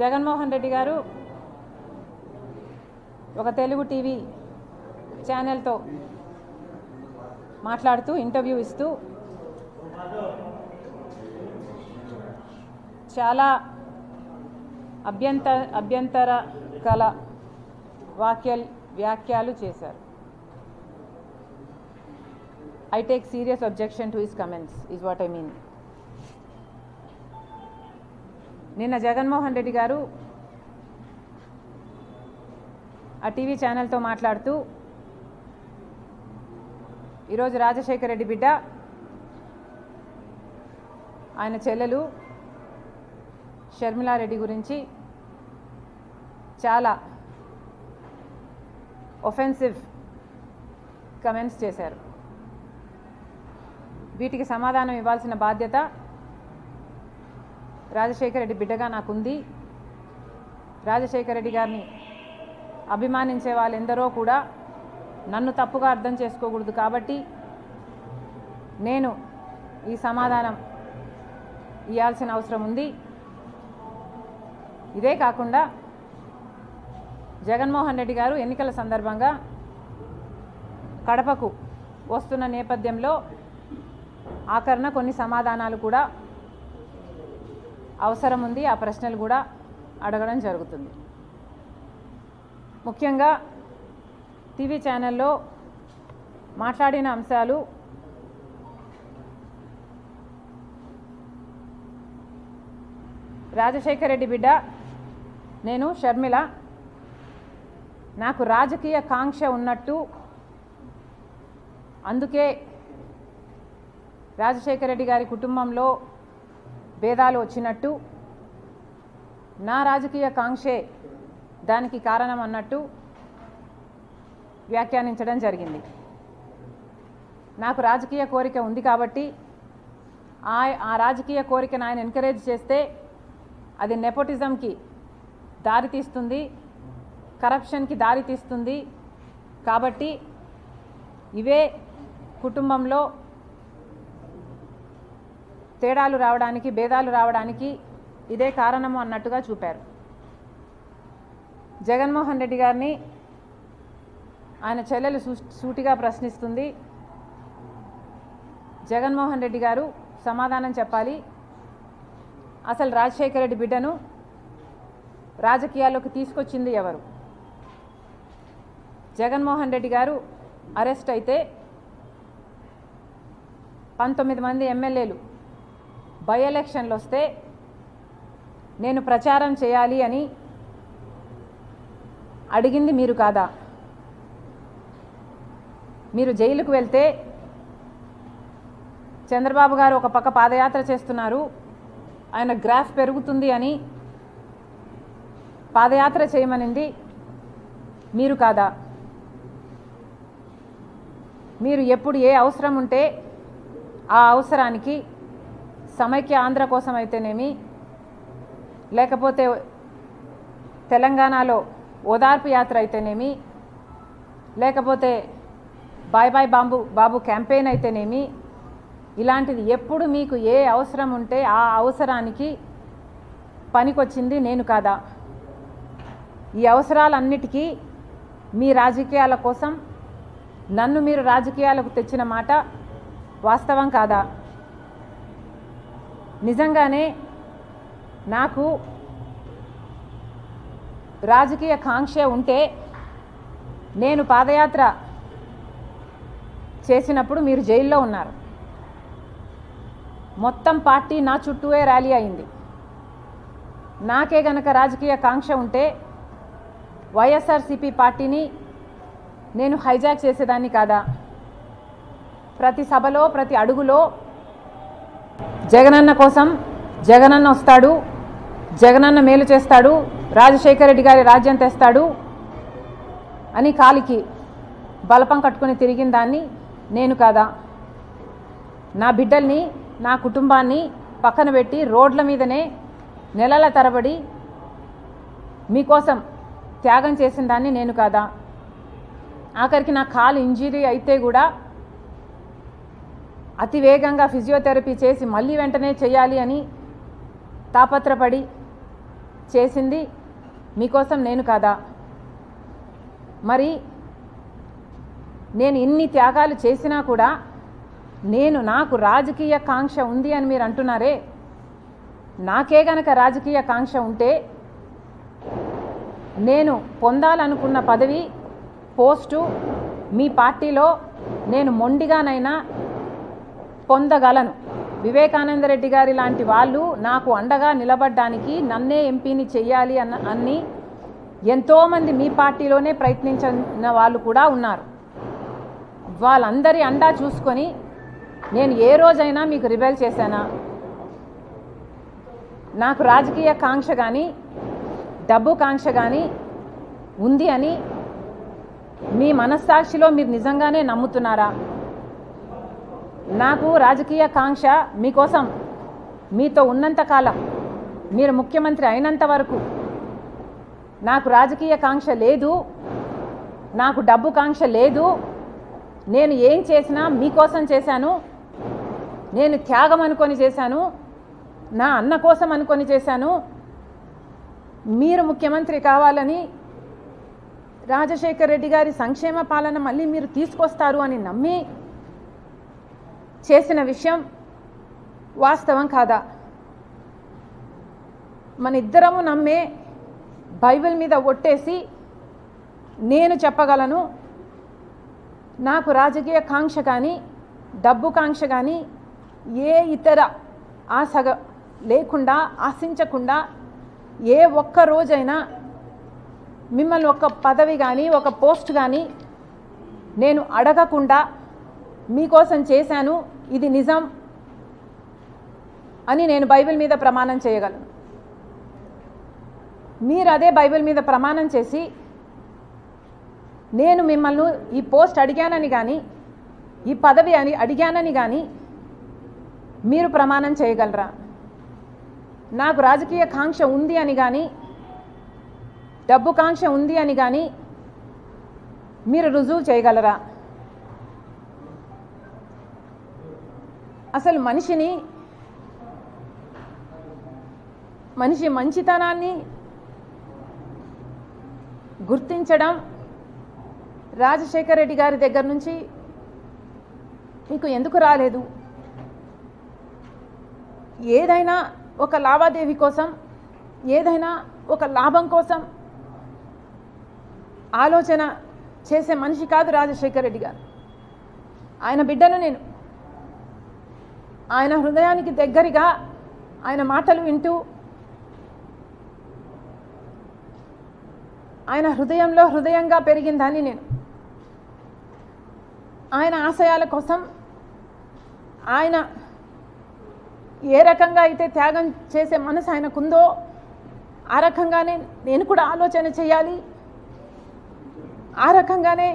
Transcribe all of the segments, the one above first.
జగన్మోహన్ రెడ్డి గారు ఒక తెలుగు టీవీ ఛానల్తో మాట్లాడుతూ ఇంటర్వ్యూ ఇస్తూ చాలా అభ్యంతరకల వ్యాఖ్యలు చేశారు. I take serious objection to his comments is what I mean. నిన్న జగన్మోహన్ రెడ్డి గారు ఆ టీవీ ఛానల్తో మాట్లాడుతూ ఈరోజు రాజశేఖర రెడ్డి బిడ్డ ఆయన చెల్లెలు షర్మిలారెడ్డి గురించి చాలా ఒఫెన్సివ్ కమెంట్స్ చేశారు. వీటికి సమాధానం ఇవ్వాల్సిన బాధ్యత రాజశేఖర రెడ్డి బిడ్డగా నాకుంది. రాజశేఖర రెడ్డి గారిని అభిమానించే వాళ్ళెందరో కూడా నన్ను తప్పుగా అర్థం చేసుకోకూడదు కాబట్టి నేను ఈ సమాధానం ఇవ్వాల్సిన అవసరం ఉంది. ఇదే కాకుండా జగన్మోహన్ రెడ్డి గారు ఎన్నికల సందర్భంగా కడపకు వస్తున్న నేపథ్యంలో ఆఖరణ కొన్ని సమాధానాలు కూడా అవసరం ఉంది. ఆ ప్రశ్నలు కూడా అడగడం జరుగుతుంది. ముఖ్యంగా టీవీ ఛానల్లో మాట్లాడిన అంశాలు రాజశేఖర రెడ్డి బిడ్డ నేను షర్మిల నాకు రాజకీయ కాంక్ష ఉన్నట్టు, అందుకే రాజశేఖర రెడ్డి గారి కుటుంబంలో భేదాలు వచ్చినట్టు, నా రాజకీయ కాంక్షే దానికి కారణం అన్నట్టు వ్యాఖ్యానించడం జరిగింది. నాకు రాజకీయ కోరిక ఉంది కాబట్టి ఆ రాజకీయ కోరికను ఆయన ఎంకరేజ్ చేస్తే అది నెపోటిజంకి దారితీస్తుంది, కరప్షన్కి దారితీస్తుంది. కాబట్టి ఇవే కుటుంబంలో తేడాలు రావడానికి, భేదాలు రావడానికి ఇదే కారణము అన్నట్టుగా చూపారు. జగన్మోహన్ రెడ్డి గారిని ఆయన చెల్లెలు సూటిగా ప్రశ్నిస్తుంది. జగన్మోహన్ రెడ్డి గారు సమాధానం చెప్పాలి. అసలు రాజశేఖర రెడ్డి బిడ్డను రాజకీయాల్లోకి తీసుకొచ్చింది ఎవరు? జగన్మోహన్ రెడ్డి గారు అరెస్ట్ అయితే 19 మంది ఎమ్మెల్యేలు బై ఎలక్షన్లు వస్తే నేను ప్రచారం చేయాలి అని అడిగింది మీరు కాదా? మీరు జైలుకు వెళ్తే చంద్రబాబు గారు ఒక పక్క పాదయాత్ర చేస్తున్నారు, ఆయన గ్రాఫ్ పెరుగుతుంది అని పాదయాత్ర చేయమనింది మీరు కాదా? మీరు ఎప్పుడు ఏ అవసరం ఉంటే ఆ అవసరానికి సమైక్య ఆంధ్ర కోసం అయితేనేమి, లేకపోతే తెలంగాణలో ఓదార్పు యాత్ర అయితేనేమి, లేకపోతే బాయ్ బాయ్ బాబు క్యాంపెయిన్ అయితేనేమి, ఇలాంటిది ఎప్పుడు మీకు ఏ అవసరం ఉంటే ఆ అవసరానికి పనికొచ్చింది నేను కాదా? ఈ అవసరాలన్నిటికీ మీ రాజకీయాల కోసం నన్ను మీరు రాజకీయాలకు తెచ్చిన మాట వాస్తవం కాదా? నిజంగానే నాకు రాజకీయ కాంక్ష ఉంటే నేను పాదయాత్ర చేసినప్పుడు మీరు జైల్లో ఉన్నారు. మొత్తం పార్టీ నా చుట్టూనే ర్యాలీ అయింది. నాకే గనక రాజకీయ కాంక్ష ఉంటే వైఎస్ఆర్సీపీ పార్టీని నేను హైజాక్ చేసేదాన్ని కాదా? ప్రతి సభలో, ప్రతి అడుగులో జగనన్న కోసం జగనన్న వస్తాడు, జగనన్న మేలు చేస్తాడు, రాజశేఖర రెడ్డి గారి రాజ్యం తెస్తాడు అని కాలికి బలపం కట్టుకుని తిరిగిన దాన్ని నేను కాదా? నా బిడ్డల్ని, నా కుటుంబాన్ని పక్కన పెట్టి రోడ్ల మీదనే నెలల తరబడి మీకోసం త్యాగం చేసిన దాన్ని నేను కాదా? ఆఖరికి నా కాలు ఇంజరీ అయితే కూడా అతి వేగంగా ఫిజియోథెరపీ చేసి మళ్ళీ వెంటనే చేయాలి అని తాపత్రపడి చేసింది మీకోసం నేను కాదా? మరి నేను ఇన్ని త్యాగాలు చేసినా కూడా నాకు రాజకీయ కాంక్ష ఉంది అని మీరు అంటున్నారే, నాకే గనక రాజకీయ కాంక్ష ఉంటే నేను పొందాలనుకున్న పదవి పోస్టు మీ పార్టీలో నేను మొండిగానైనా పొందగలను. వివేకానంద రెడ్డి గారి లాంటి వాళ్ళు నాకు అండగా నిలబడడానికి నన్నే ఎంపీని చెయ్యాలి అన్ని ఎంతోమంది మీ పార్టీలోనే ప్రయత్నించిన వాళ్ళు కూడా ఉన్నారు. వాళ్ళందరి అండా చూసుకొని నేను ఏ రోజైనా మీకు రిబెల్ చేశానా? నాకు రాజకీయ కాంక్ష కానీ డబ్బు కాంక్ష కానీ ఉంది అని మీ మనస్సాక్షిలో మీరు నిజంగానే నమ్ముతున్నారా? నాకు రాజకీయ కాంక్ష మీకోసం మీతో ఉన్నంత కాలం, మీరు ముఖ్యమంత్రి అయినంత వరకు నాకు రాజకీయ కాంక్ష లేదు, నాకు డబ్బు కాంక్ష లేదు. నేను ఏం చేసినా మీకోసం చేశాను, నేను త్యాగం అనుకొని చేశాను, నా అన్న కోసం అనుకొని చేశాను. మీరు ముఖ్యమంత్రి కావాలని, రాజశేఖర్ రెడ్డి గారి సంక్షేమ పాలన మళ్ళీ మీరు తీసుకొస్తారు అని నమ్మి చేసిన విషయం వాస్తవం కాదా? మన ఇద్దరము నమ్మే బైబిల్ మీద ఒట్టేసి నేను చెప్పగలను, నాకు రాజకీయ కాంక్ష కానీ డబ్బు కాంక్ష కానీ ఏ ఇతర ఆశ లేకుండా, ఆశించకుండా ఏ ఒక్క రోజైనా మిమ్మల్ని ఒక పదవి కానీ ఒక పోస్ట్ కానీ నేను అడగకుండా మీకోసం చేశాను, ఇది నిజం అని నేను బైబిల్ మీద ప్రమాణం చేయగలను. మీరు అదే బైబిల్ మీద ప్రమాణం చేసి నేను మిమ్మల్ని ఈ పోస్ట్ అడిగానని కానీ ఈ పదవి అని అడిగానని కానీ మీరు ప్రమాణం చేయగలరా? నాకు రాజకీయ కాంక్ష ఉంది అని కానీ డబ్బు కాంక్ష ఉంది అని కానీ మీరు రుజువు చేయగలరా? అసలు మనిషి మంచితనాన్ని గుర్తించడం రాజశేఖర్ రెడ్డి గారి దగ్గర నుంచి మీకు ఎందుకు రాలేదు? ఏదైనా ఒక లావాదేవీ కోసం, ఏదైనా ఒక లాభం కోసం ఆలోచన చేసే మనిషి కాదు రాజశేఖర్ రెడ్డి గారు. ఆయన బిడ్డను నేను. ఆయన హృదయానికి దగ్గరగా ఆయన మాటలు వింటూ ఆయన హృదయంలో హృదయంగా పెరిగిందని నేను. ఆయన ఆశయాల కోసం ఆయన ఏ రకంగా అయితే త్యాగం చేసే మనసు ఆయనకుందో ఆ రకంగానే నేను కూడా ఆలోచన చేయాలి, ఆ రకంగానే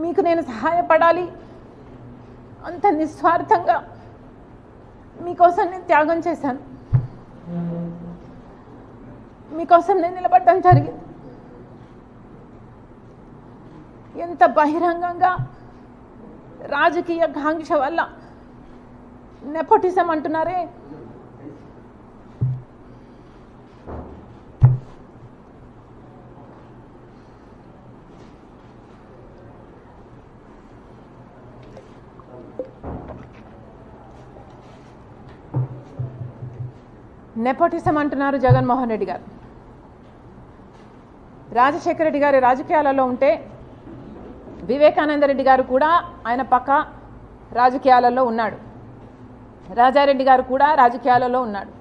మీకు నేను సహాయపడాలి, అంత నిస్వార్థంగా మీకోసం నేను త్యాగం చేశాను, మీకోసం నేను నిలబడడం జరిగింది. ఎంత బహిరంగంగా రాజకీయ కాంక్ష వల్ల నెపోటిజం అంటున్నారే, నెపోటిజం అంటున్నారు జగన్మోహన్ రెడ్డి గారు. రాజశేఖర రెడ్డి గారి రాజకీయాలలో ఉంటే వివేకానంద రెడ్డి గారు కూడా ఆయన పక్క రాజకీయాలలో ఉన్నాడు, రాజారెడ్డి గారు కూడా రాజకీయాలలో ఉన్నాడు,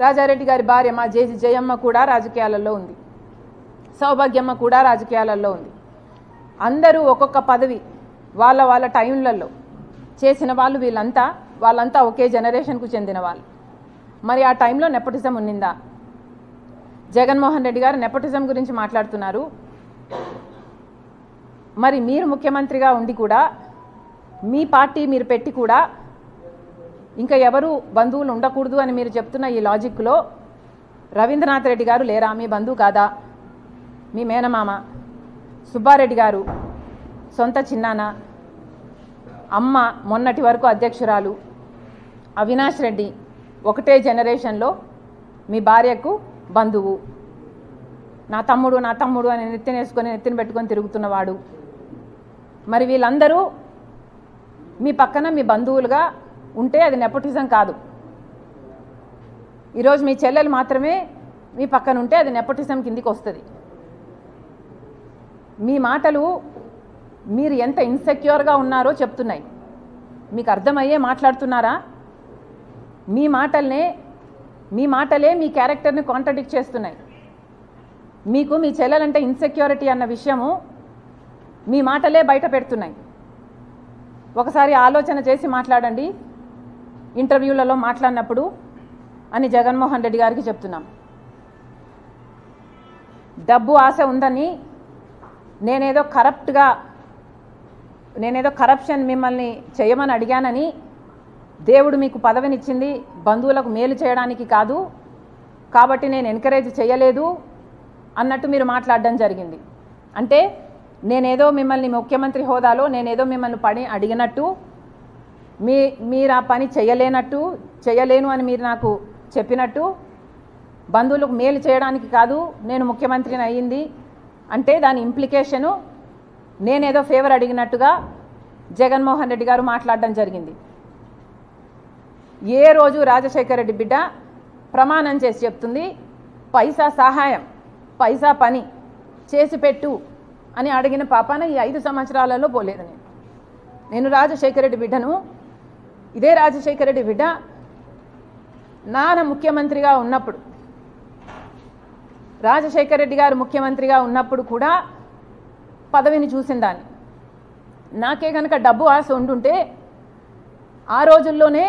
రాజారెడ్డి గారి భార్య మా జయమ్మ కూడా రాజకీయాలలో ఉంది, సౌభాగ్యమ్మ కూడా రాజకీయాలలో ఉంది. అందరూ ఒక్కొక్క పదవి వాళ్ళ టైంలలో చేసిన వాళ్ళు, వాళ్ళంతా ఒకే జనరేషన్కు చెందిన వాళ్ళు. మరి ఆ టైంలో నెపోటిజం ఉన్నిందా? జగన్మోహన్ రెడ్డి గారు నెపోటిజం గురించి మాట్లాడుతున్నారు. మరి మీరు ముఖ్యమంత్రిగా ఉండి కూడా, మీ పార్టీ మీరు పెట్టి కూడా ఇంకా ఎవరు బంధువులు ఉండకూడదు అని మీరు చెప్తున్న ఈ లాజిక్లో రవీంద్రనాథ్ రెడ్డి గారు లేరా? మీ బంధువు కాదా? మీ మేనమామ. సుబ్బారెడ్డి గారు సొంత చిన్నాన్న, అమ్మ మొన్నటి వరకు అధ్యక్షురాలు, అవినాష్ రెడ్డి ఒకటే జనరేషన్లో మీ భార్యకు బంధువు, నా తమ్ముడు అని నెత్తిన పెట్టుకొని తిరుగుతున్నవాడు. మరి వీళ్ళందరూ మీ పక్కన మీ బంధువులుగా ఉంటే అది నెపోటిజం కాదు. ఈరోజు మీ చెల్లెలు మాత్రమే మీ పక్కన ఉంటే అది నెపోటిజం కిందికి వస్తుంది. మీ మాటలు మీరు ఎంత ఇన్సెక్యూర్గా ఉన్నారో చెప్తున్నాయి. మీకు అర్థమయ్యే మాట్లాడుతున్నారా? మీ మాటలే మీ క్యారెక్టర్ని కాంట్రడిక్ట్ చేస్తున్నాయి. మీకు మీ చెల్లెలంటే ఇన్సెక్యూరిటీ అన్న విషయము మీ మాటలే బయట పెడుతున్నాయి. ఒకసారి ఆలోచన చేసి మాట్లాడండి ఇంటర్వ్యూలలో మాట్లాడినప్పుడు అని జగన్మోహన్ రెడ్డి గారికి చెప్తున్నాం. డబ్బు ఆశ ఉందని నేనేదో కరప్షన్ మిమ్మల్ని చేయమని అడిగానని, దేవుడు మీకు పదవినిచ్చింది బంధువులకు మేలు చేయడానికి కాదు కాబట్టి నేను ఎంకరేజ్ చేయలేదు అన్నట్టు మీరు మాట్లాడడం జరిగింది. అంటే నేనేదో మిమ్మల్ని ముఖ్యమంత్రి హోదాలో నేనేదో మిమ్మల్ని పని అడిగినట్టు, మీరు ఆ పని చేయలేను అని మీరు నాకు చెప్పినట్టు, బంధువులకు మేలు చేయడానికి కాదు నేను ముఖ్యమంత్రిని అయ్యింది అంటే దాని ఇంప్లికేషను నేనేదో ఫేవర్ అడిగినట్టుగా జగన్మోహన్ రెడ్డి గారు మాట్లాడడం జరిగింది. ఏ రోజు రాజశేఖర రెడ్డి బిడ్డ ప్రమాణం చేసి చెప్తుంది పైసా సహాయం, పైసా పని చేసి పెట్టు అని అడిగిన పాపాన ఈ 5 సంవత్సరాలలో పోలేదు. నేను రాజశేఖర రెడ్డి బిడ్డను. ఇదే రాజశేఖర రెడ్డి బిడ్డ నాన్న ముఖ్యమంత్రిగా ఉన్నప్పుడు, రాజశేఖర రెడ్డి గారు ముఖ్యమంత్రిగా ఉన్నప్పుడు కూడా పదవిని చూసిందాన్ని. నాకే కనుక డబ్బు ఆశ ఉండుంటే ఆ రోజుల్లోనే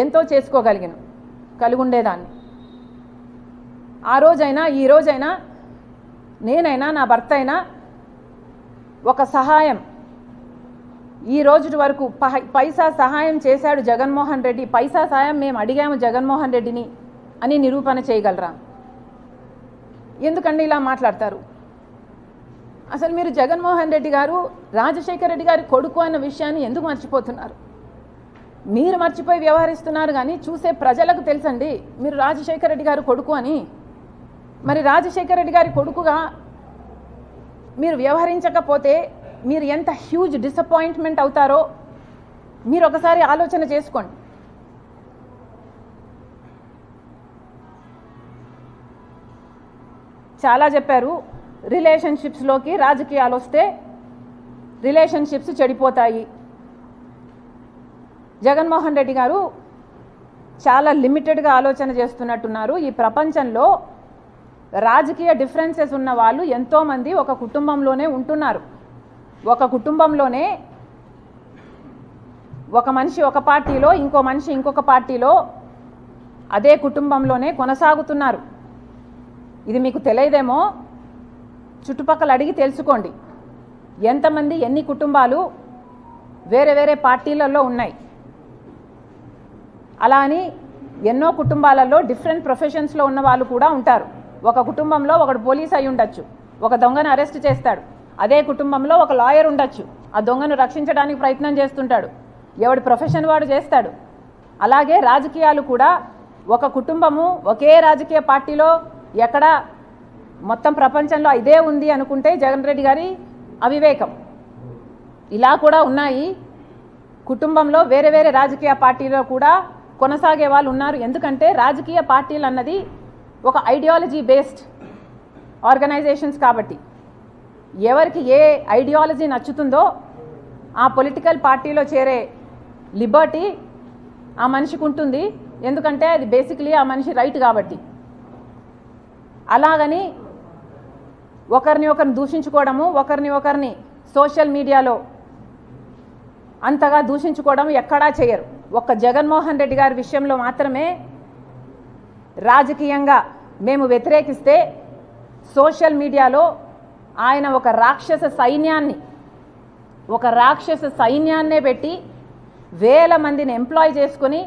ఎంతో కలిగి ఉండేదాన్ని. ఆ రోజైనా ఈ రోజైనా నేనైనా నా భర్త అయినా ఒక సహాయం, ఈ రోజు వరకు పైసా సహాయం చేశాడు జగన్మోహన్ రెడ్డి, పైసా సహాయం మేము అడిగాము జగన్మోహన్ రెడ్డిని అని నిరూపణ చేయగలరా? ఎందుకండి ఇలా మాట్లాడతారు? అసలు మీరు జగన్మోహన్ రెడ్డి గారు రాజశేఖర రెడ్డి గారి కొడుకు అన్న విషయాన్ని ఎందుకు మర్చిపోతున్నారు? మీరు మర్చిపోయి వ్యవహరిస్తున్నారు కానీ చూసే ప్రజలకు తెలుసండి మీరు రాజశేఖర రెడ్డి గారు కొడుకు అని. మరి రాజశేఖర రెడ్డి గారి కొడుకుగా మీరు వ్యవహరించకపోతే మీరు ఎంత హ్యూజ్ డిసప్పాయింట్మెంట్ అవుతారో మీరు ఒకసారి ఆలోచన చేసుకోండి. చాలా చెప్పారు, రిలేషన్షిప్స్లోకి రాజకీయాలు వస్తే రిలేషన్షిప్స్ చెడిపోతాయి. జగన్మోహన్ రెడ్డి గారు చాలా లిమిటెడ్గా ఆలోచన చేస్తున్నట్టున్నారు. ఈ ప్రపంచంలో రాజకీయ డిఫరెన్సెస్ ఉన్న వాళ్ళు ఎంతోమంది ఒక కుటుంబంలోనే ఉంటున్నారు. ఒక కుటుంబంలోనే ఒక మనిషి ఒక పార్టీలో, ఇంకో మనిషి ఇంకొక పార్టీలో, అదే కుటుంబంలోనే కొనసాగుతున్నారు. ఇది మీకు తెలియదేమో, చుట్టుపక్కల అడిగి తెలుసుకోండి ఎంతమంది ఎన్ని కుటుంబాలు వేరే వేరే పార్టీలలో ఉన్నాయి. అలా అని ఎన్నో కుటుంబాలలో డిఫరెంట్ ప్రొఫెషన్స్లో ఉన్న వాళ్ళు కూడా ఉంటారు. ఒక కుటుంబంలో ఒకడు పోలీస్ అయి ఉండొచ్చు, ఒక దొంగను అరెస్ట్ చేస్తాడు. అదే కుటుంబంలో ఒక లాయర్ ఉండొచ్చు, ఆ దొంగను రక్షించడానికి ప్రయత్నం చేస్తుంటాడు. ఎవడి ప్రొఫెషన్ వాడు చేస్తాడు. అలాగే రాజకీయాలు కూడా ఒక కుటుంబము ఒకే రాజకీయ పార్టీలో ఎక్కడ మొత్తం ప్రపంచంలో ఇదే ఉంది అనుకుంటే జగన్ రెడ్డి గారి అవివేకం. ఇలా కూడా ఉన్నాయి. కుటుంబంలో వేరే వేరే రాజకీయ పార్టీలో కూడా కొనసాగే వాళ్ళు ఉన్నారు. ఎందుకంటే రాజకీయ పార్టీలు అన్నది ఒక ఐడియాలజీ బేస్డ్ ఆర్గనైజేషన్స్ కాబట్టి ఎవరికి ఏ ఐడియాలజీ నచ్చుతుందో ఆ పొలిటికల్ పార్టీలో చేరే లిబర్టీ ఆ మనిషికి ఉంటుంది. ఎందుకంటే అది బేసిక్లీ ఆ మనిషి రైట్ కాబట్టి. అలాగని ఒకరిని దూషించుకోవడము, ఒకరిని సోషల్ మీడియాలో అంతగా దూషించుకోవడం ఎక్కడా చేయరు. ఒక్క జగన్మోహన్ రెడ్డి గారి విషయంలో మాత్రమే రాజకీయంగా మేము వ్యతిరేకిస్తే సోషల్ మీడియాలో ఆయన ఒక రాక్షస సైన్యాన్నే పెట్టి వేల మందిని ఎంప్లాయ్ చేసుకుని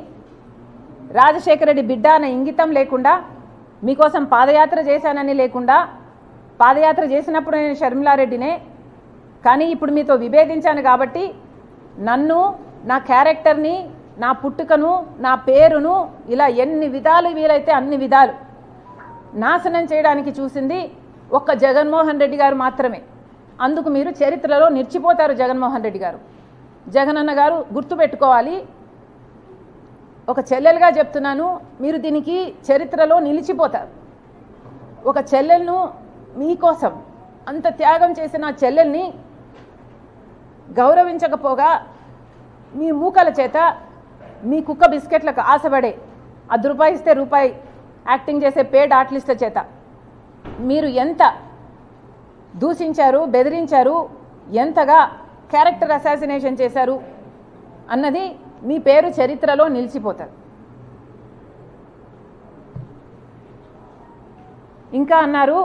రాజశేఖర రెడ్డి బిడ్డ అనే ఇంగితం లేకుండా, మీకోసం పాదయాత్ర చేశానని లేకుండా, పాదయాత్ర చేసినప్పుడు నేను షర్మిలారెడ్డినే, కానీ ఇప్పుడు మీతో విభేదించాను కాబట్టి నన్ను, నా క్యారెక్టర్ని, నా పుట్టుకను, నా పేరును ఇలా ఎన్ని విధాలు వీలైతే అన్ని విధాలు నాశనం చేయడానికి చూసింది ఒక్క జగన్మోహన్ రెడ్డి గారు మాత్రమే. అందుకు మీరు చరిత్రలో నిలిచిపోతారు. జగన్మోహన్ రెడ్డి గారు, జగనన్న గారు గుర్తుపెట్టుకోవాలి. ఒక చెల్లెలుగా చెప్తున్నాను, మీరు దీనికి చరిత్రలో నిలిచిపోతారు. ఒక చెల్లెలను మీకోసం అంత త్యాగం చేసిన చెల్లెల్ని గౌరవించకపోగా మీ మూకల చేత మీ కుక్క బిస్కెట్లకు ఆశపడే ₹10 ఇస్తే రూపాయి యాక్టింగ్ చేసే పేడ్ ఆర్టిస్టుల చేత మీరు ఎంత దూషించారు, బెదిరించారు, ఎంతగా క్యారెక్టర్ అసాసినేషన్ చేశారు అన్నది మీ పేరు చరిత్రలో నిలిచిపోతుంది. ఇంకా అన్నారు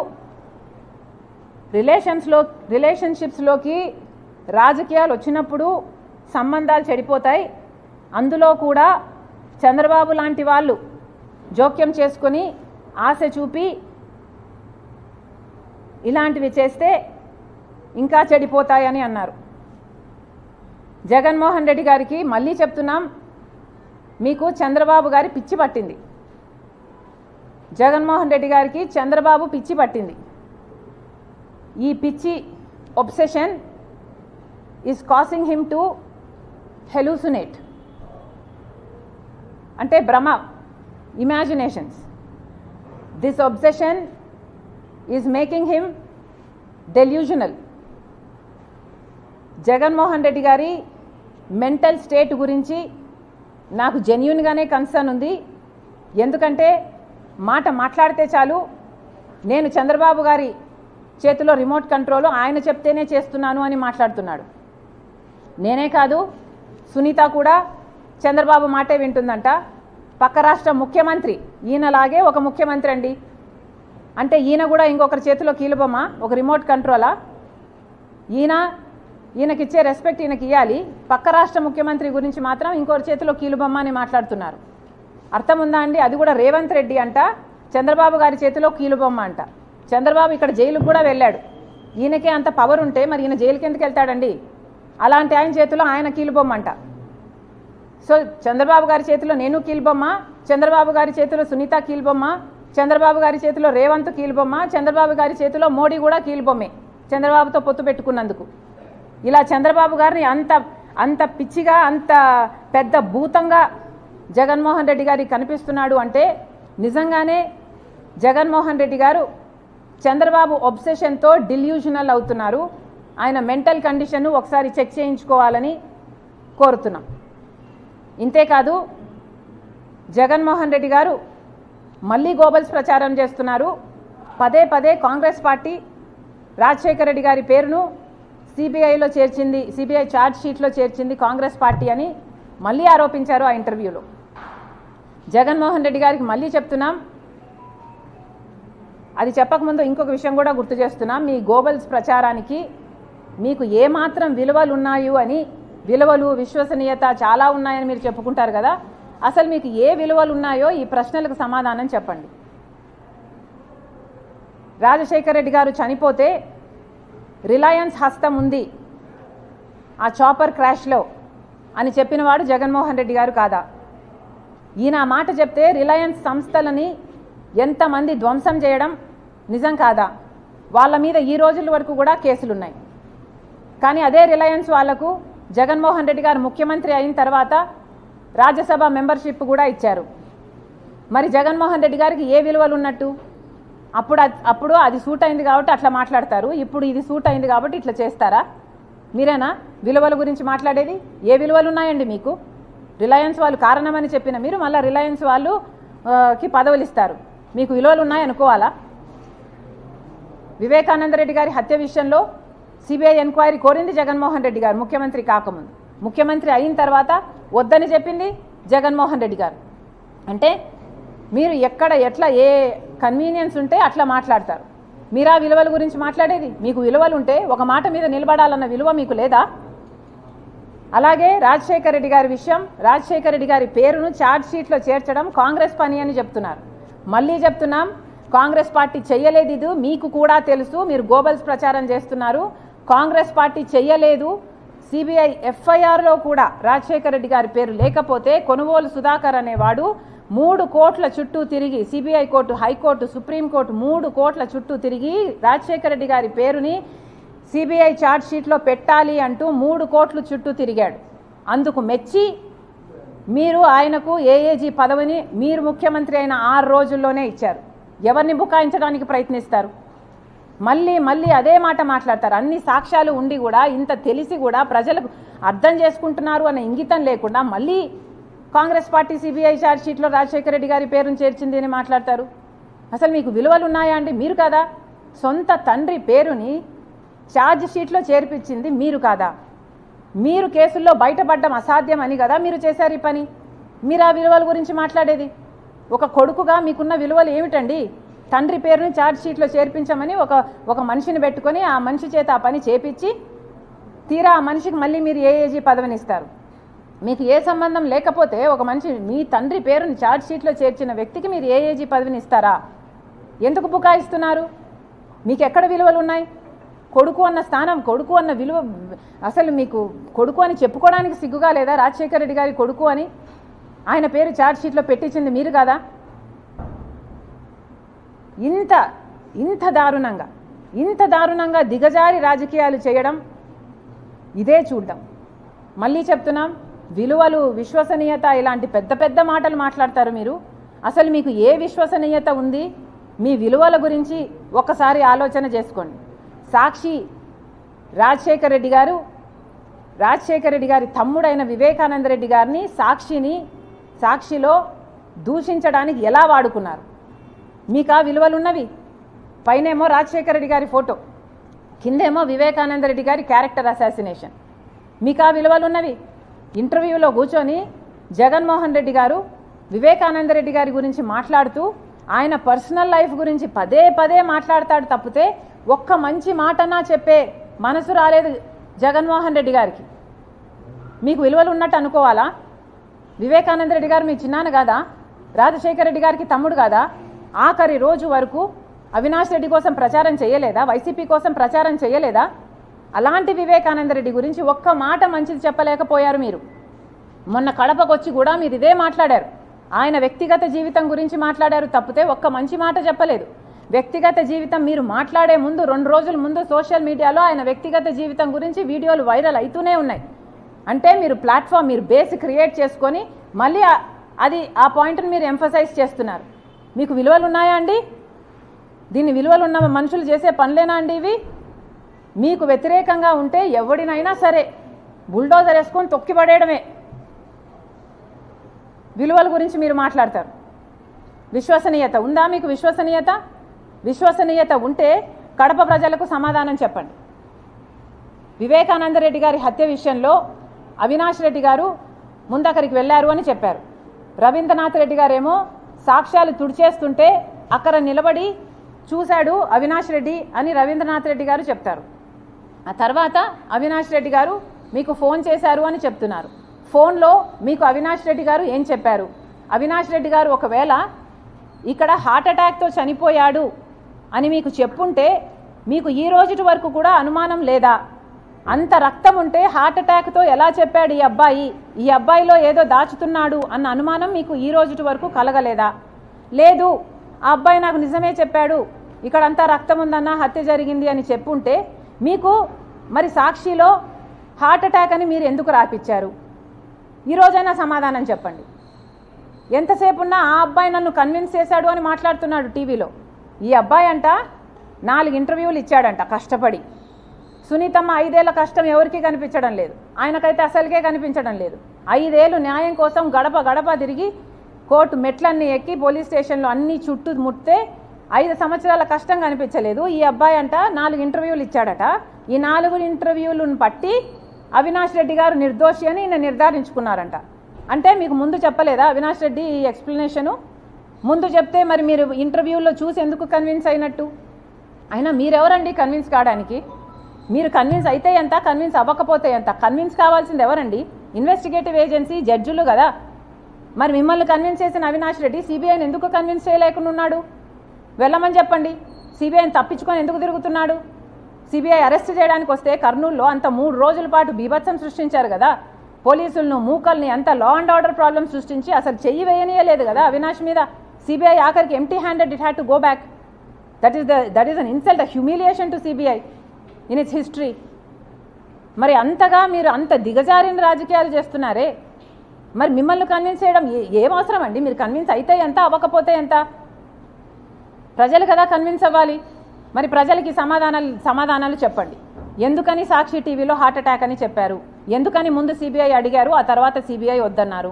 రిలేషన్షిప్స్లోకి రాజకీయాలు వచ్చినప్పుడు సంబంధాలు చెడిపోతాయి. అందులో కూడా చంద్రబాబు లాంటి వాళ్ళు జోక్యం చేసుకొని ఆశ చూపి ఇలాంటివి చేస్తే ఇంకా చెడిపోతాయని అన్నారు. జగన్మోహన్ రెడ్డి గారికి మళ్ళీ చెప్తున్నాం, మీకు చంద్రబాబు గారి పిచ్చి పట్టింది. జగన్మోహన్ రెడ్డి గారికి చంద్రబాబు పిచ్చి పట్టింది. ఈ పిచ్చి obsession is causing him to hallucinate, అంటే భ్రమ, imaginations. This obsession is making him delusional. Jaganmohan Reddy గారి మెంటల్ స్టేట్ గురించి నాకు జెన్యూన్గానే కన్సర్న్ ఉంది. ఎందుకంటే మాట మాట్లాడితే చాలు, నేను చంద్రబాబు గారి చేతిలో రిమోట్ కంట్రోల్, ఆయన చెప్తేనే చేస్తున్నాను అని మాట్లాడుతున్నాడు. నేనే కాదు, సునీత కూడా చంద్రబాబు మాటే వింటుందంట. పక్క రాష్ట్ర ముఖ్యమంత్రి ఈయనలాగే ఒక ముఖ్యమంత్రి అండి. అంటే ఈయన కూడా ఇంకొకరి చేతిలో కీలుబొమ్మ, ఒక రిమోట్ కంట్రోలా? ఈయనకిచ్చే రెస్పెక్ట్ ఈయనకి ఇవ్వాలి. పక్క రాష్ట్ర ముఖ్యమంత్రి గురించి మాత్రం ఇంకొకరి చేతిలో కీలుబొమ్మ అని మాట్లాడుతున్నారు. అర్థం ఉందా అండి? అది కూడా రేవంత్ రెడ్డి అంట చంద్రబాబు గారి చేతిలో కీలుబొమ్మ అంట. చంద్రబాబు ఇక్కడ జైలుకు కూడా వెళ్ళాడు. ఈయనకే అంత పవర్ ఉంటే మరి ఈయన జైలుకి ఎందుకు వెళ్తాడండి? అలాంటి ఆయన చేతిలో ఆయన కీలుబొమ్మ అంట. సో చంద్రబాబు గారి చేతిలో నేను కీలుబొమ్మ, చంద్రబాబు గారి చేతిలో సునీత కీలుబొమ్మ, చంద్రబాబు గారి చేతిలో రేవంత్ కీలుబొమ్మ, చంద్రబాబు గారి చేతిలో మోడీ కూడా కీలుబొమ్మే చంద్రబాబుతో పొత్తు పెట్టుకున్నందుకు. ఇలా చంద్రబాబు గారిని అంత పిచ్చిగా, అంత పెద్ద భూతంగా జగన్మోహన్ రెడ్డి గారికి కనిపిస్తున్నాడు అంటే నిజంగానే జగన్మోహన్ రెడ్డి గారు చంద్రబాబు ఒబ్సెషన్తో డిల్యూజనల్ అవుతున్నారు. ఆయన మెంటల్ కండిషన్ ఒకసారి చెక్ చేయించుకోవాలని కోరుతున్నాం. ఇంతేకాదు, జగన్మోహన్ రెడ్డి గారు మళ్ళీ గోబల్స్ ప్రచారం చేస్తున్నారు. పదే పదే కాంగ్రెస్ పార్టీ రాజశేఖర రెడ్డి గారి పేరును సిబిఐలో చేర్చింది, సిబిఐ ఛార్జ్ షీట్లో చేర్చింది కాంగ్రెస్ పార్టీ అని మళ్ళీ ఆరోపించారు ఆ ఇంటర్వ్యూలో. జగన్మోహన్ రెడ్డి గారికి మళ్ళీ చెప్తున్నాం, అది చెప్పకముందు ఇంకొక విషయం కూడా గుర్తు చేస్తున్నాం. మీ గోబల్స్ ప్రచారానికి మీకు ఏమాత్రం విలువలు ఉన్నాయి అని, విలువలు, విశ్వసనీయత చాలా ఉన్నాయని మీరు చెప్పుకుంటారు కదా, అసలు మీకు ఏ విలువలు ఉన్నాయో ఈ ప్రశ్నలకు సమాధానం చెప్పండి. రాజశేఖర రెడ్డి గారు చనిపోతే రిలయన్స్ హస్తం ఉంది ఆ చాపర్ క్రాష్లో అని చెప్పినవాడు జగన్మోహన్ రెడ్డి గారు కాదా? ఈయన మాట చెప్తే రిలయన్స్ సంస్థలని ఎంతమంది ధ్వంసం చేయడం నిజం కాదా? వాళ్ళ మీద ఈ రోజుల వరకు కూడా కేసులున్నాయి. కానీ అదే రిలయన్స్ వాళ్లకు జగన్మోహన్ రెడ్డి గారు ముఖ్యమంత్రి అయిన తర్వాత రాజ్యసభ మెంబర్షిప్ కూడా ఇచ్చారు. మరి జగన్మోహన్ రెడ్డి గారికి ఏ విలువలు ఉన్నట్టు? అప్పుడు అది సూట్ అయింది కాబట్టి అట్లా మాట్లాడతారు, ఇప్పుడు ఇది సూట్ అయింది కాబట్టి ఇట్లా చేస్తారా? మీరేనా విలువల గురించి మాట్లాడేది? ఏ విలువలు ఉన్నాయండి మీకు? రిలయన్స్ వాళ్ళు కారణమని చెప్పిన మీరు మళ్ళీ రిలయన్స్ వాళ్ళుకి పదవులు ఇస్తారు, మీకు విలువలు ఉన్నాయనుకోవాలా? వివేకానంద రెడ్డి గారి హత్య విషయంలో సిబిఐ ఎంక్వైరీ కోరింది జగన్మోహన్ రెడ్డి గారు ముఖ్యమంత్రి కాకముందు. ముఖ్యమంత్రి అయిన తర్వాత వద్దని చెప్పింది జగన్మోహన్ రెడ్డి గారు. అంటే మీరు ఎక్కడ ఎట్లా ఏ కన్వీనియన్స్ ఉంటే అట్లా మాట్లాడతారు. మీరా విలువల గురించి మాట్లాడేది? మీకు విలువలు ఉంటే ఒక మాట మీద నిలబడాలన్న విలువ మీకు లేదా? అలాగే రాజశేఖర రెడ్డి గారి విషయం, రాజశేఖర రెడ్డి గారి పేరును ఛార్జ్ షీట్లో చేర్చడం కాంగ్రెస్ పని అని చెప్తున్నారు. మళ్ళీ చెప్తున్నాం, కాంగ్రెస్ పార్టీ చెయ్యలేదు, ఇది మీకు కూడా తెలుసు. మీరు గోబల్స్ ప్రచారం చేస్తున్నారు. కాంగ్రెస్ పార్టీ చెయ్యలేదు, సిబిఐ ఎఫ్ఐఆర్లో కూడా రాజశేఖర రెడ్డి గారి పేరు లేకపోతే కొనుగోలు సుధాకర్ అనేవాడు 3 కోట్ల చుట్టూ తిరిగి సిబిఐ కోర్టు, హైకోర్టు, సుప్రీంకోర్టు 3 కోట్ల చుట్టూ తిరిగి రాజశేఖర రెడ్డి గారి పేరుని సిబిఐ ఛార్జ్ షీట్లో పెట్టాలి అంటూ 3 కోట్ల చుట్టూ తిరిగాడు. అందుకు మెచ్చి మీరు ఆయనకు ఏఏజీ పదవిని మీరు ముఖ్యమంత్రి అయిన 6 రోజుల్లోనే ఇచ్చారు. ఎవరిని బుకాయించడానికి ప్రయత్నిస్తారు? మళ్ళీ అదే మాట మాట్లాడతారు. అన్ని సాక్ష్యాలు ఉండి కూడా, ఇంత తెలిసి కూడా ప్రజలకు అర్థం చేసుకుంటున్నారు అనే ఇంగితం లేకుండా మళ్ళీ కాంగ్రెస్ పార్టీ సిబిఐ ఛార్జ్ షీట్లో రాజశేఖర రెడ్డి గారి పేరును చేర్చింది అని మాట్లాడతారు. అసలు మీకు విలువలు ఉన్నాయా అండి? మీరు కాదా? సొంత తండ్రి పేరుని ఛార్జ్ షీట్లో చేర్పించింది మీరు కాదా? మీరు కేసుల్లో బయటపడడం అసాధ్యం అని కదా మీరు చేశారు ఈ పని. మీరు ఆ విలువల గురించి మాట్లాడేది? ఒక కొడుకుగా మీకున్న విలువలు ఏమిటండి? తండ్రి పేరుని ఛార్జ్ షీట్లో చేర్పించమని ఒక మనిషిని పెట్టుకొని ఆ మనిషి చేత ఆ పని చేపించి తీరా ఆ మనిషికి మళ్ళీ మీరు ఏఏజీ పదవిని ఇస్తారు. మీకు ఏ సంబంధం లేకపోతే ఒక మనిషి మీ తండ్రి పేరుని ఛార్జ్ షీట్లో చేర్చిన వ్యక్తికి మీరు ఏఏజీ పదవిని ఇస్తారా? ఎందుకు బుకాయిస్తున్నారు? మీకు ఎక్కడ విలువలు ఉన్నాయి? కొడుకు అన్న స్థానం, కొడుకు అన్న విలువ, అసలు మీకు కొడుకు అని చెప్పుకోవడానికి సిగ్గుగా లేదా? రాజశేఖర రెడ్డి గారి కొడుకు అని ఆయన పేరు ఛార్జ్ షీట్లో పెట్టించింది మీరు కాదా? ఇంత దారుణంగా దిగజారి రాజకీయాలు చేయడం ఇదే చూడడం. మళ్ళీ చెప్తున్నాం, విలువలు, విశ్వసనీయత ఇలాంటి పెద్ద మాటలు మాట్లాడతారు మీరు. అసలు మీకు ఏ విశ్వసనీయత ఉంది? మీ విలువల గురించి ఒకసారి ఆలోచన చేసుకోండి. సాక్షి రాజశేఖర రెడ్డి గారి తమ్ముడైన వివేకానంద రెడ్డి గారిని సాక్షిలో దూషించడానికి ఎలా వాడుకున్నారు? మీకు ఆ విలువలు ఉన్నవి? పైనేమో రాజశేఖర రెడ్డి గారి ఫోటో, కిందేమో వివేకానంద రెడ్డి గారి క్యారెక్టర్ అసాసినేషన్. మీకు ఆ విలువలు ఉన్నవి? ఇంటర్వ్యూలో కూర్చొని జగన్మోహన్ రెడ్డి గారు వివేకానంద రెడ్డి గారి గురించి మాట్లాడుతూ ఆయన పర్సనల్ లైఫ్ గురించి పదే మాట్లాడతాడు తప్పితే ఒక్క మంచి మాటనా చెప్పే మనసు రాలేదు జగన్మోహన్ రెడ్డి గారికి. మీకు విలువలు ఉన్నట్టు అనుకోవాలా? వివేకానంద రెడ్డి గారు మీ చిన్నాన్న కాదా? రాజశేఖర రెడ్డి గారికి తమ్ముడు కాదా? ఆఖరి రోజు వరకు అవినాష్ రెడ్డి కోసం ప్రచారం చేయలేదా? వైసీపీ కోసం ప్రచారం చేయలేదా? అలాంటి వివేకానంద రెడ్డి గురించి ఒక్క మాట మంచిది చెప్పలేకపోయారు మీరు. మొన్న కడపకు వచ్చి కూడా మీరు ఇదే మాట్లాడారు. ఆయన వ్యక్తిగత జీవితం గురించి మాట్లాడారు తప్పితే ఒక్క మంచి మాట చెప్పలేదు. వ్యక్తిగత జీవితం మీరు మాట్లాడే ముందు 2 రోజుల ముందు సోషల్ మీడియాలో ఆయన వ్యక్తిగత జీవితం గురించి వీడియోలు వైరల్ అవుతూనే ఉన్నాయి. అంటే మీరు ప్లాట్ఫామ్, మీరు బేస్ క్రియేట్ చేసుకొని మళ్ళీ ఆ పాయింట్ని మీరు ఎంఫసైజ్ చేస్తున్నారు. మీకు విలువలు ఉన్నాయా అండి? దీన్ని విలువలు ఉన్న మనుషులు చేసే పనులేనా అండి ఇవి? మీకు వ్యతిరేకంగా ఉంటే ఎవడినైనా సరే బుల్డోజర్ వేసుకొని తొక్కిపడేయడమే. విలువల గురించి మీరు మాట్లాడతారు. విశ్వసనీయత ఉందా మీకు? విశ్వసనీయత ఉంటే కడప ప్రజలకు సమాధానం చెప్పండి. వివేకానంద రెడ్డి గారి హత్య విషయంలో అవినాష్ రెడ్డి గారు ముందక్కడికి వెళ్ళారు అని చెప్పారు. రవీంద్రనాథ్ రెడ్డి గారేమో సాక్ష్యాలు తుడిచేస్తుంటే అక్కడ నిలబడి చూశాడు అవినాష్ రెడ్డి అని రవీంద్రనాథ్ రెడ్డి గారు చెప్తారు. ఆ తర్వాత అవినాష్ రెడ్డి గారు మీకు ఫోన్ చేశారు అని చెప్తున్నారు. ఫోన్లో మీకు అవినాష్ రెడ్డి గారు ఏం చెప్పారు? అవినాష్ రెడ్డి గారు ఒకవేళ ఇక్కడ హార్ట్ అటాక్తో చనిపోయాడు అని మీకు చెప్పుంటే మీకు ఈ రోజు వరకు కూడా అనుమానం లేదా? అంత రక్తం ఉంటే హార్ట్ అటాక్తో ఎలా చెప్పాడు ఈ అబ్బాయిలో ఏదో దాచుతున్నాడు అన్న అనుమానం మీకు ఈ రోజు వరకు కలగలేదా? లేదు, ఆ అబ్బాయి నాకు నిజమే చెప్పాడు, ఇక్కడంతా రక్తం ఉందన్న, హత్య జరిగింది అని చెప్పుంటే మీకు మరి సాక్షిలో హార్ట్ అటాక్ అని మీరు ఎందుకు రాపిచ్చారు? ఈరోజైనా సమాధానం చెప్పండి. ఎంతసేపు ఉన్నా ఆ అబ్బాయి నన్ను కన్విన్స్ చేశాడు అని మాట్లాడుతున్నాడు టీవీలో. ఈ అబ్బాయి అంట 4 ఇంటర్వ్యూలు ఇచ్చాడంట కష్టపడి. సునీతమ్మ 5 ఏళ్ల కష్టం ఎవరికి కనిపించడం లేదు, ఆయనకైతే అసలుకే కనిపించడం లేదు. 5 ఏళ్ళు న్యాయం కోసం గడప తిరిగి కోర్టు మెట్లన్నీ ఎక్కి పోలీస్ స్టేషన్లో అన్ని చుట్టూ ముట్టే 5 సంవత్సరాల కష్టం కనిపించలేదు. ఈ అబ్బాయి అంట 4 ఇంటర్వ్యూలు ఇచ్చాడట. ఈ 4 ఇంటర్వ్యూలను పట్టి అవినాష్ రెడ్డి గారు నిర్దోషి అని ఈయన నిర్ధారించుకున్నారంట. అంటే మీకు ముందు చెప్పలేదా అవినాష్ రెడ్డి ఈ ఎక్స్ప్లెనేషను? ముందు చెప్తే మరి మీరు ఇంటర్వ్యూలో చూసి ఎందుకు కన్విన్స్ అయినట్టు? అయినా మీరెవరండి కన్విన్స్ కావడానికి? మీరు కన్విన్స్ అయితే ఎంత, కన్విన్స్ అవ్వకపోతే ఎంత? కన్విన్స్ కావాల్సింది ఎవరండి? ఇన్వెస్టిగేటివ్ ఏజెన్సీ, జడ్జిలు కదా. మరి మిమ్మల్ని కన్విన్స్ చేసిన అవినాష్ రెడ్డి సిబిఐని ఎందుకు కన్విన్స్ చేయలేకుండా ఉన్నాడు? వెళ్ళమని చెప్పండి. సిబిఐని తప్పించుకొని ఎందుకు తిరుగుతున్నాడు? సిబిఐ అరెస్ట్ చేయడానికి వస్తే కర్నూలులో అంత 3 రోజుల పాటు బీభత్సం సృష్టించారు కదా, పోలీసులను మూకల్ని అంత లా అండ్ ఆర్డర్ ప్రాబ్లమ్ సృష్టించి అసలు చెయ్యి వేయనీయలేదు కదా అవినాష్ మీద. సిబిఐ ఆఖరికి empty handed, it had to go back. That is an insult, humiliation to CBI in it's history. మరి అంతగా మీరు అంత దిగజారిన రాజకీయాలు చేస్తున్నారే, మరి మిమ్మల్ని కన్విన్స్ చేయడం ఏం అవసరం అండి? మీరు కన్విన్స్ అయితే ఎంత, అవ్వకపోతే ఎంత? ప్రజలు కదా కన్విన్స్ అవ్వాలి. మరి ప్రజలకి సమాధానాలు చెప్పండి. ఎందుకని సాక్షి టీవీలో హార్ట్ అటాక్ అని చెప్పారు? ఎందుకని ముందు సిబిఐ అడిగారు, ఆ తర్వాత సిబిఐ వద్దన్నారు?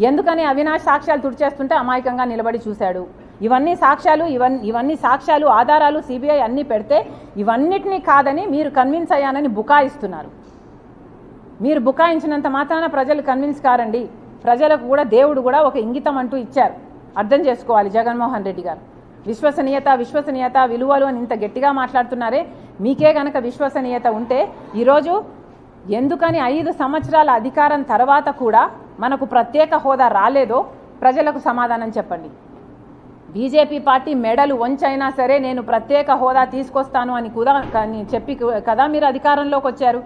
ఎందుకని అవినాష్ సాక్ష్యాలు తుడిచేస్తుంటే అమాయకంగా నిలబడి చూశాడు? ఇవన్నీ సాక్ష్యాలు ఆధారాలు సిబిఐ అన్నీ పెడితే ఇవన్నిటినీ కాదని మీరు కన్విన్స్ అయ్యానని బుకాయిస్తున్నారు. మీరు బుకాయించినంత మాత్రాన ప్రజలు కన్విన్స్ కారండి. ప్రజలకు కూడా దేవుడు కూడా ఒక ఇంగితం అంటూ ఇచ్చారు, అర్థం చేసుకోవాలి. జగన్మోహన్ రెడ్డి గారు విశ్వసనీయత విలువలు అని ఇంత గట్టిగా మాట్లాడుతున్నారే, మీకే గనక విశ్వసనీయత ఉంటే ఈరోజు ఎందుకని 5 సంవత్సరాల అధికారం తర్వాత కూడా మనకు ప్రత్యేక హోదా రాలేదో ప్రజలకు సమాధానం చెప్పండి. బీజేపీ పార్టీ మెడలు వంచైనా సరే నేను ప్రత్యేక హోదా తీసుకొస్తాను అని చెప్పి కదా మీరు అధికారంలోకి వచ్చారు.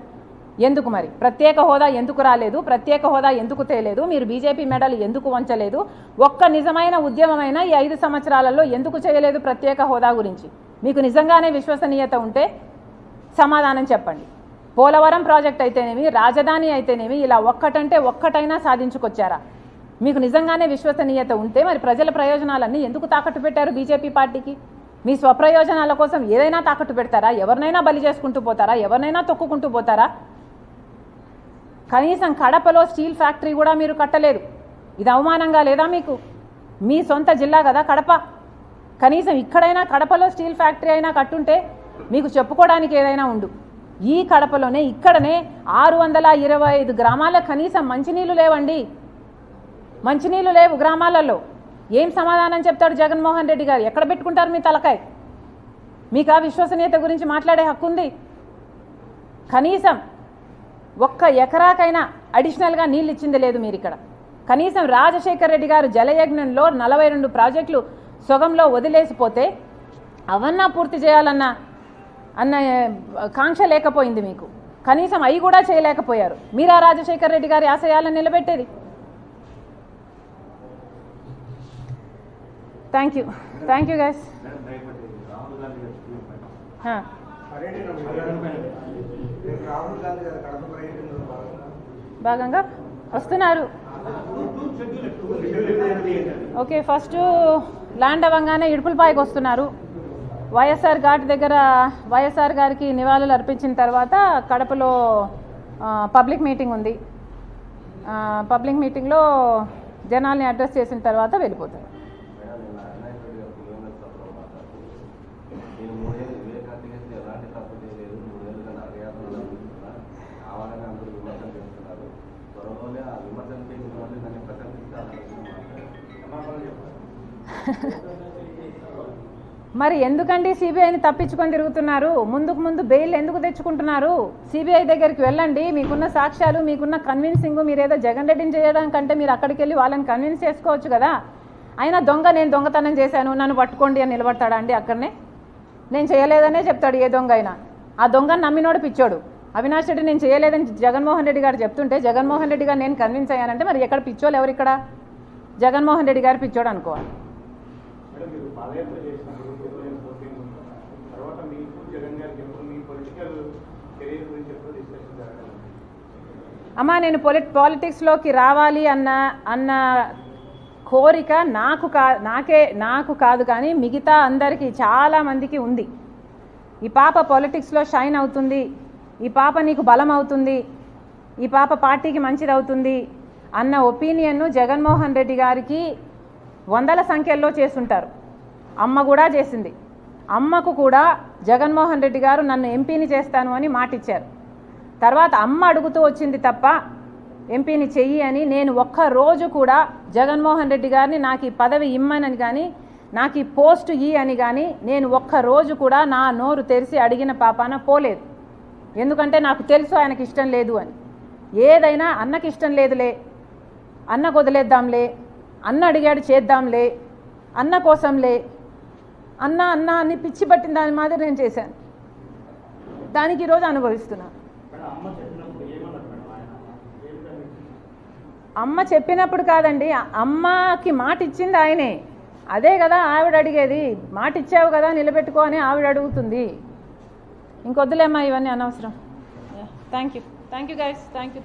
ఎందుకు మరి ప్రత్యేక హోదా ఎందుకు రాలేదు? ప్రత్యేక హోదా ఎందుకు తేలేదు? మీరు బీజేపీ మెడలు ఎందుకు వంచలేదు? ఒక్క నిజమైన ఉద్యమమైన ఈ 5 సంవత్సరాలలో ఎందుకు చేయలేదు ప్రత్యేక హోదా గురించి? మీకు నిజంగానే విశ్వసనీయత ఉంటే సమాధానం చెప్పండి. పోలవరం ప్రాజెక్ట్ అయితేనేమి, రాజధాని అయితేనేమి, ఇలా ఒక్కటంటే ఒక్కటైనా సాధించుకొచ్చారా? మీకు నిజంగానే విశ్వసనీయత ఉంటే మరి ప్రజల ప్రయోజనాలన్నీ ఎందుకు తాకట్టు పెట్టారు బీజేపీ పార్టీకి? మీ స్వప్రయోజనాల కోసం ఏదైనా తాకట్టు పెడతారా? ఎవరినైనా బలి చేసుకుంటూ పోతారా? ఎవరినైనా తొక్కుకుంటూ పోతారా? కనీసం కడపలో స్టీల్ ఫ్యాక్టరీ కూడా మీరు కట్టలేదు. ఇది అవమానంగా లేదా మీకు? మీ సొంత జిల్లా కదా కడప. కనీసం ఇక్కడైనా కడపలో స్టీల్ ఫ్యాక్టరీ అయినా కట్టుంటే మీకు చెప్పుకోవడానికి ఏదైనా ఉండు. ఈ కడపలోనే ఇక్కడనే 625 గ్రామాలకు కనీసం మంచినీళ్ళు లేవండి. మంచినీళ్ళు లేవు గ్రామాలలో. ఏం సమాధానం చెప్తాడు జగన్మోహన్ రెడ్డి గారు? ఎక్కడ పెట్టుకుంటారు మీ తలకాయ? మీకు ఆ విశ్వసనీయత గురించి మాట్లాడే హక్కు ఉంది? కనీసం ఒక్క ఎకరాకైనా అడిషనల్గా నీళ్ళు ఇచ్చింది లేదు మీరు ఇక్కడ. కనీసం రాజశేఖర్ రెడ్డి గారు జలయజ్ఞంలో 42 ప్రాజెక్టులు సొగంలో వదిలేసిపోతే అవన్నా పూర్తి చేయాలన్న కాంక్ష లేకపోయింది మీకు. కనీసం అవి కూడా చేయలేకపోయారు. మీరా రాజశేఖర్ రెడ్డి గారి ఆశయాలను నిలబెట్టేది? Thank you guys. భాగంగా వస్తున్నారు. ఓకే, ఫస్ట్ ల్యాండ్ అవ్వగానే ఇడుపులపాయకు వస్తున్నారు. వైఎస్ఆర్ ఘాట్ దగ్గర వైఎస్ఆర్ గారికి నివాళులు అర్పించిన తర్వాత కడపలో పబ్లిక్ మీటింగ్ ఉంది. పబ్లిక్ మీటింగ్లో జనాల్ని అడ్రస్ చేసిన తర్వాత వెళ్ళిపోతారు. మరి ఎందుకండి సిబిఐని తప్పించుకొని తిరుగుతున్నారు? ముందు బెయిల్ ఎందుకు తెచ్చుకుంటున్నారు? సిబిఐ దగ్గరికి వెళ్ళండి. మీకున్న సాక్ష్యాలు, మీకున్న కన్విన్సింగ్, మీరేదో జగన్ రెడ్డిని చేయడానికంటే మీరు అక్కడికి వెళ్ళి వాళ్ళని కన్విన్స్ చేసుకోవచ్చు కదా. అయినా నేను దొంగతనం చేశాను నన్ను పట్టుకోండి అని నిలబడతాడా అండి? అక్కడనే నేను చేయలేదనే చెప్తాడు ఏ దొంగ అయినా. ఆ దొంగను నమ్మినోడు పిచ్చోడు. అవినాష్ రెడ్డి నేను చేయలేదని జగన్మోహన్ రెడ్డి గారు చెప్తుంటే జగన్మోహన్ రెడ్డి గారు నేను కన్విన్స్ అయ్యానంటే మరి ఎక్కడ పిచ్చోళ్ళు ఎవరు? ఇక్కడ జగన్మోహన్ రెడ్డి గారు పిచ్చోడు అనుకోవాలి. అమ్మా, నేను పాలిటిక్స్లోకి రావాలి అన్న కోరిక నాకు కాదు కానీ మిగతా అందరికీ చాలామందికి ఉంది. ఈ పాప పాలిటిక్స్లో షైన్ అవుతుంది, ఈ పాప నీకు బలం అవుతుంది, ఈ పాప పార్టీకి మంచిది అవుతుంది అన్న ఒపీనియన్ను జగన్మోహన్ రెడ్డి గారికి 100ల సంఖ్యల్లో చేస్తుంటారు. అమ్మ కూడా చేసింది. అమ్మకు కూడా జగన్మోహన్ రెడ్డి గారు నన్ను ఎంపీని చేస్తాను అని మాటిచ్చారు. తర్వాత అమ్మ అడుగుతూ వచ్చింది తప్ప ఎంపీని చెయ్యి అని నేను ఒక్కరోజు కూడా జగన్మోహన్ రెడ్డి గారిని నాకు ఈ పదవి ఇమ్మనని కానీ నాకు ఈ పోస్టు అని కానీ నేను ఒక్కరోజు కూడా నా నోరు తెరిచి అడిగిన పాపాన పోలేదు. ఎందుకంటే నాకు తెలుసు ఆయనకి ఇష్టం లేదు అని. ఏదైనా అన్నకి ఇష్టం లేదులే, అన్నకు వదిలేద్దాంలే, అన్న అడిగాడు చేద్దాంలే, అన్న కోసంలే, అన్న అని పిచ్చి పట్టిన దాని మాదిరి నేను చేశాను. దానికి ఈరోజు అనుభవిస్తున్నాను. అమ్మ చెప్పినప్పుడు కాదండి, అమ్మకి మాట ఇచ్చింది ఆయనే. అదే కదా ఆవిడ అడిగేది. మాట ఇచ్చావు కదా నిలబెట్టుకో అని ఆవిడ అడుగుతుంది. ఇంకొద్దులేమ్మా ఇవన్నీ అనవసరం. Thank you guys. Thank you.